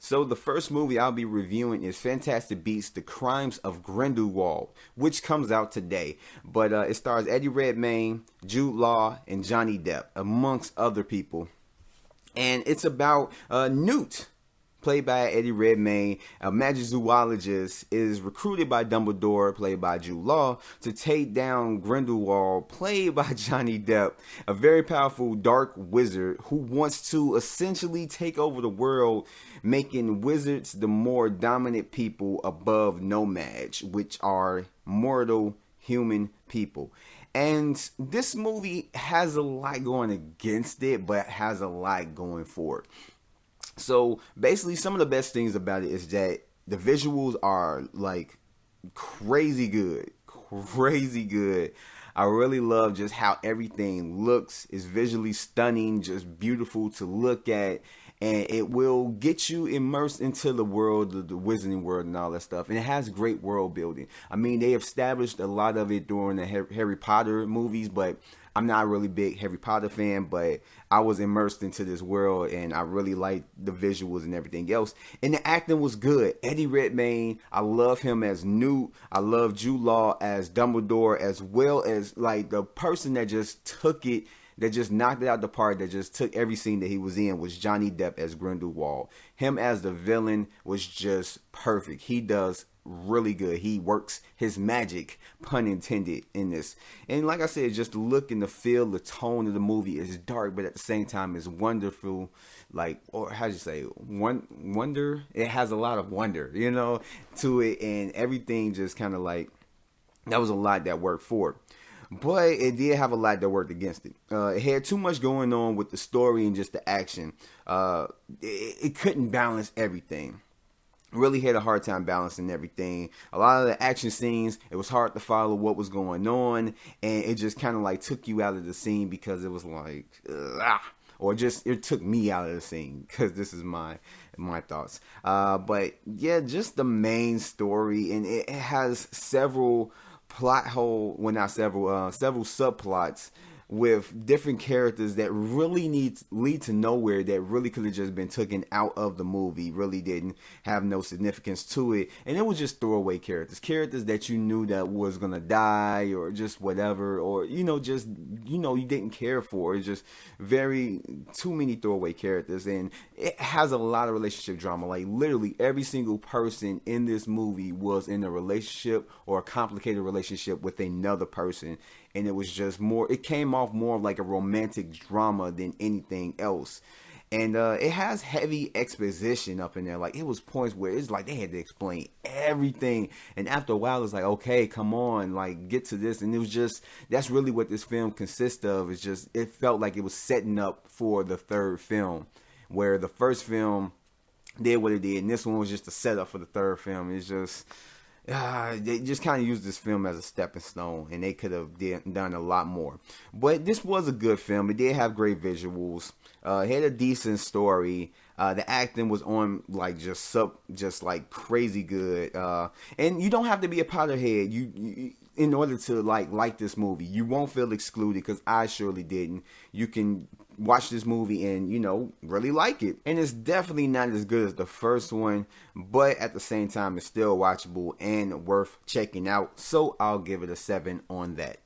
So the first movie I'll be reviewing is Fantastic Beasts: The Crimes of Grindelwald, which comes out today. But it stars Eddie Redmayne, Jude Law, and Johnny Depp, amongst other people. And it's about Newt, played by Eddie Redmayne, a magic zoologist, is recruited by Dumbledore, played by Jude Law, to take down Grindelwald, played by Johnny Depp, a very powerful dark wizard who wants to essentially take over the world, making wizards the more dominant people above nomads, which are mortal human people. And this movie has a lot going against it, but has a lot going for it. So basically, some of the best things about it is that the visuals are like crazy good. I really love just how everything looks. It's visually stunning, just beautiful to look at. And it will get you immersed into the world, the wizarding world and all that stuff. And it has great world building. I mean, they established a lot of it during the Harry Potter movies, but I'm not a really big Harry Potter fan, but I was immersed into this world and I really liked the visuals and everything else. And the acting was good. Eddie Redmayne, I love him as Newt. I love Jude Law as Dumbledore, as well as like the person that just took it, that just knocked it out the park, that just took every scene that he was in, was Johnny Depp as Grindelwald. Him as the villain was just perfect. He does really good. He works his magic, pun intended, in this. And like I said, just the look and the feel, the tone of the movie is dark, but at the same time is wonderful. Like, or how do you say, wonder? It has a lot of wonder, to it, and everything just kind of like, that was a lot that worked for it. But it did have a lot that worked against it. It had too much going on with the story and just the action. It couldn't balance everything. Really had a hard time balancing everything. A lot of the action scenes, it was hard to follow what was going on. And it just kind of like took you out of the scene because it was like, or just it took me out of the scene, because this is my thoughts. But yeah, just the main story. And it has several several subplots with different characters that really lead to nowhere, that really could have just been taken out of the movie, really didn't have no significance to it. And it was just throwaway characters that you knew that was gonna die or just whatever, or you didn't care for. It's just too many throwaway characters. And it has a lot of relationship drama. Like literally every single person in this movie was in a relationship or a complicated relationship with another person. And it was just it came off more like a romantic drama than anything else. And it has heavy exposition up in there. Like, it was points where it's like they had to explain everything. And after a while, it's like, okay, come on, like, get to this. And it was just, that's really what this film consists of. It's just, it felt like it was setting up for the third film, where the first film did what it did. And this one was just a setup for the third film. It's just, they just kind of used this film as a stepping stone, and they could have done a lot more. But this was a good film. It did have great visuals. It had a decent story. The acting was on like just like crazy good. And you don't have to be a Potterhead. You in order to like this movie. You won't feel excluded, because I surely didn't. You can watch this movie and really like it. And it's definitely not as good as the first one, but at the same time it's still watchable and worth checking out. So I'll give it a 7 on that.